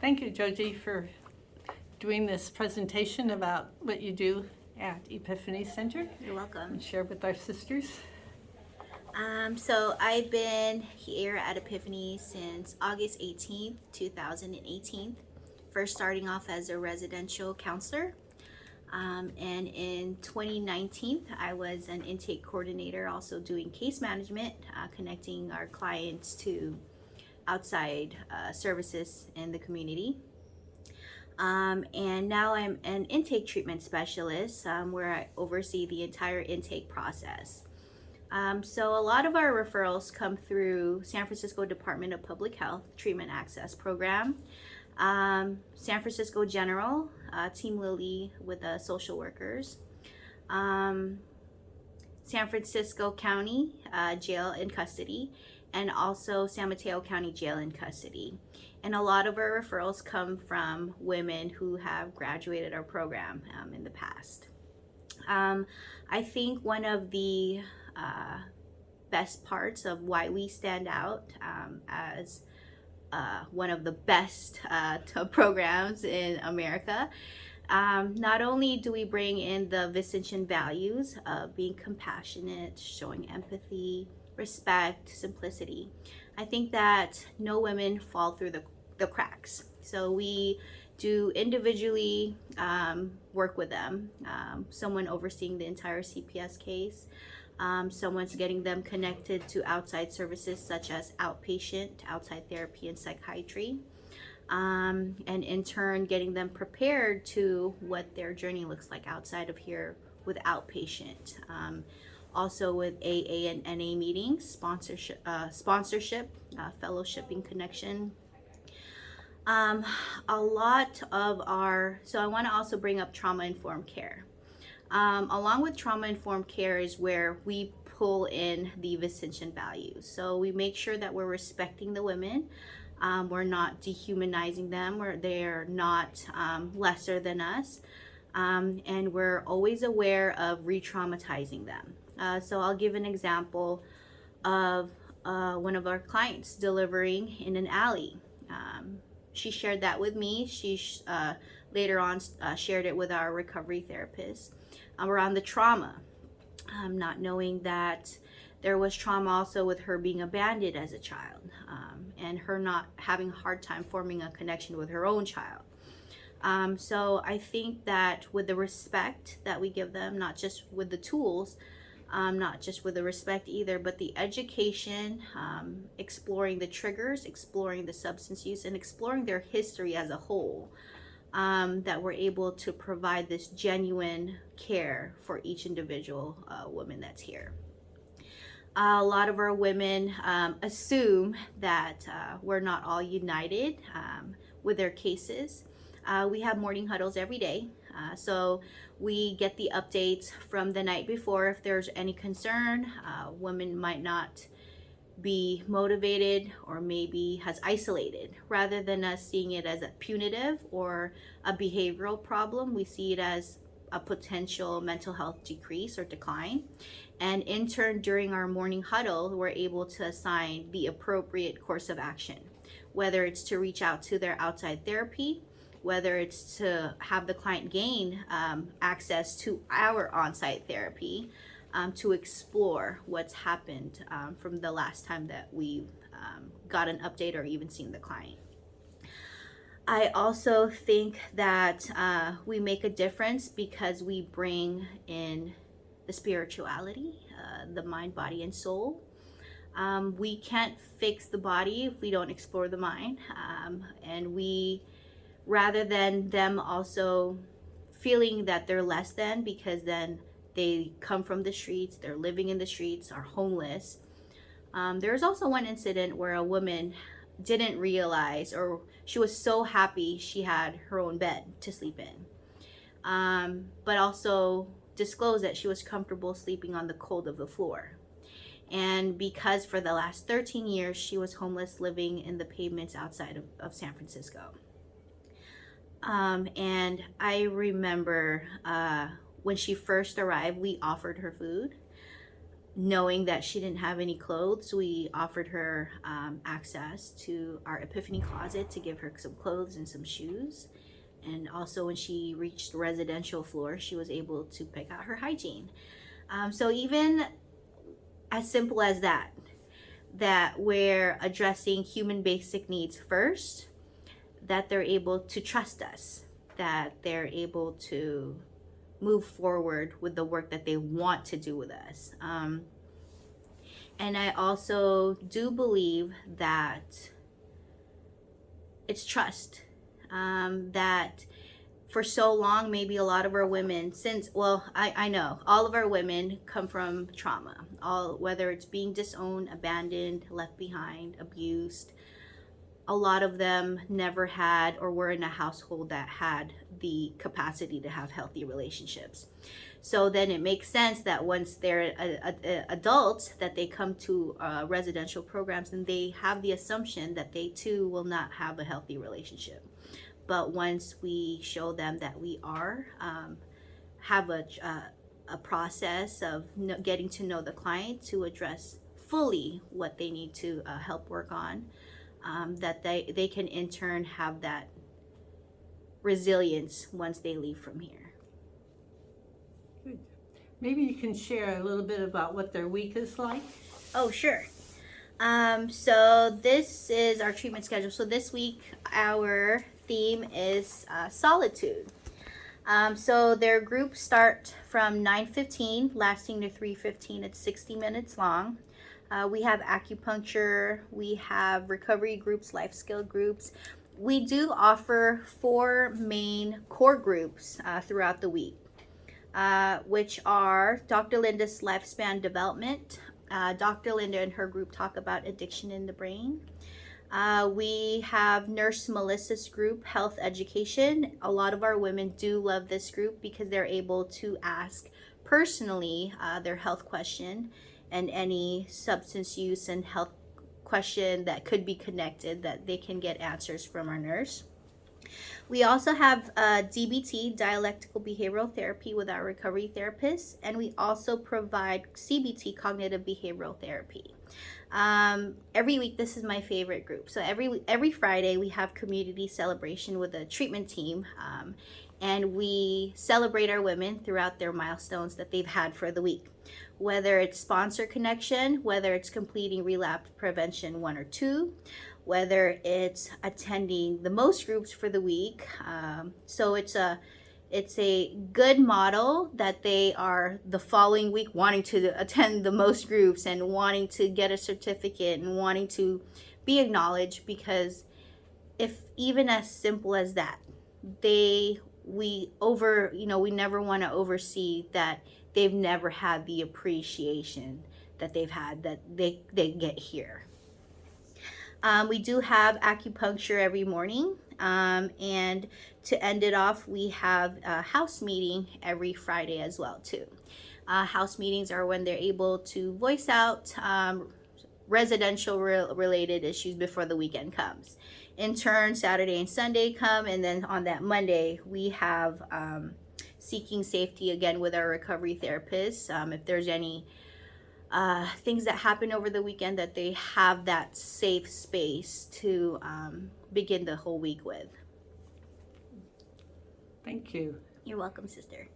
Thank you, Joji, for doing this presentation about what you do at Epiphany Center You're welcome. and share with our sisters. So I've been here at Epiphany since August 18th, 2018. First starting off as a residential counselor. And in 2019, I was an intake coordinator, also doing case management, connecting our clients to outside services in the community. And now I'm an intake treatment specialist, where I oversee the entire intake process. So a lot of our referrals come through San Francisco Department of Public Health Treatment Access Program, San Francisco General, Team Lily with the social workers, San Francisco County Jail in Custody, and also San Mateo County Jail in Custody. And a lot of our referrals come from women who have graduated our program in the past. I think one of the best parts of why we stand out as one of the best programs in America. Not only do we bring in the Vincentian values of being compassionate, showing empathy, respect, simplicity, I think that no women fall through the cracks. So we do individually work with them, someone overseeing the entire CPS case, someone's getting them connected to outside services such as outpatient, outside therapy, and psychiatry, and in turn getting them prepared to what their journey looks like outside of here with outpatient. Also with AA and NA meetings, sponsorship, fellowshipping connection. A lot of our, so I want to also bring up trauma-informed care. Along with trauma-informed care is where we pull in the Vincentian values. So we make sure that we're respecting the women. We're not dehumanizing them, or they're not lesser than us. And we're always aware of re-traumatizing them. So I'll give an example of one of our clients delivering in an alley. She shared that with me. She later on shared it with our recovery therapist around the trauma, not knowing that there was trauma also with her being abandoned as a child, and her not having a hard time forming a connection with her own child. So I think that with the respect that we give them, not just with the tools, not just with the respect either, but the education, exploring the triggers, exploring the substance use, and exploring their history as a whole, that we're able to provide this genuine care for each individual woman that's here. A lot of our women assume that we're not all united with their cases. We have morning huddles every day. So we get the updates from the night before. If there's any concern, women might not be motivated or maybe has isolated. Rather than us seeing it as a punitive or a behavioral problem, we see it as a potential mental health decrease or decline. And in turn, during our morning huddle, we're able to assign the appropriate course of action, whether it's to reach out to their outside therapy, whether it's to have the client gain access to our on-site therapy, to explore what's happened from the last time that we got an update or even seen the client. I also think that we make a difference because we bring in the spirituality, the mind, body, and soul. We can't fix the body if we don't explore the mind, and we, rather than them also feeling that they're less than because then they come from the streets, they're living in the streets, are homeless. There's also one incident where a woman didn't realize, or she was so happy she had her own bed to sleep in, but also disclosed that she was comfortable sleeping on the cold of the floor. And because for the last 13 years she was homeless, living in the pavements outside of San Francisco. And I remember when she first arrived, we offered her food. knowing that she didn't have any clothes, we offered her access to our Epiphany closet to give her some clothes and some shoes. And also when she reached the residential floor, she was able to pick out her hygiene. So even as simple as that we're addressing human basic needs first, that they're able to trust us, that they're able to move forward with the work that they want to do with us. And I also do believe that it's trust. That for so long, maybe a lot of our women, I know all of our women come from trauma, whether it's being disowned, abandoned, left behind, abused. A lot of them never had or were in a household that had the capacity to have healthy relationships. So then it makes sense that once they're adults, that they come to residential programs, and they have the assumption that they too will not have a healthy relationship. But once we show them that we have a process of getting to know the client to address fully what they need to help work on, that they can in turn have that resilience once they leave from here. Good. Maybe you can share a little bit about what their week is like. Oh, sure. So this is our treatment schedule. So this week, our theme is solitude. So their groups start from 9:15, lasting to 3:15. It's 60 minutes long. We have acupuncture, we have recovery groups, life skill groups. We do offer 4 main core groups throughout the week, which are Dr. Linda's Lifespan Development. Dr. Linda and her group talk about addiction in the brain. We have Nurse Melissa's group, Health Education. A lot of our women do love this group because they're able to ask personally their health question and any substance use and health question that could be connected, that they can get answers from our nurse. We also have DBT, dialectical behavioral therapy, with our recovery therapists, and we also provide CBT, cognitive behavioral therapy. Every week, this is my favorite group. So every Friday, we have community celebration with a treatment team, and we celebrate our women throughout their milestones that they've had for the week. Whether it's sponsor connection, whether it's completing relapse prevention 1 or 2, whether it's attending the most groups for the week. So it's a good model that they are the following week wanting to attend the most groups and wanting to get a certificate and wanting to be acknowledged, because if even as simple as that, we never want to oversee that they've never had the appreciation that they've had, that they get here. We do have acupuncture every morning, and to end it off, we have a house meeting every Friday as well too. House meetings are when they're able to voice out residential related issues before the weekend comes. In turn, Saturday and Sunday come, and then on that Monday we have seeking safety again with our recovery therapists. If there's any things that happen over the weekend, that they have that safe space to begin the whole week with. Thank you. You're welcome, sister.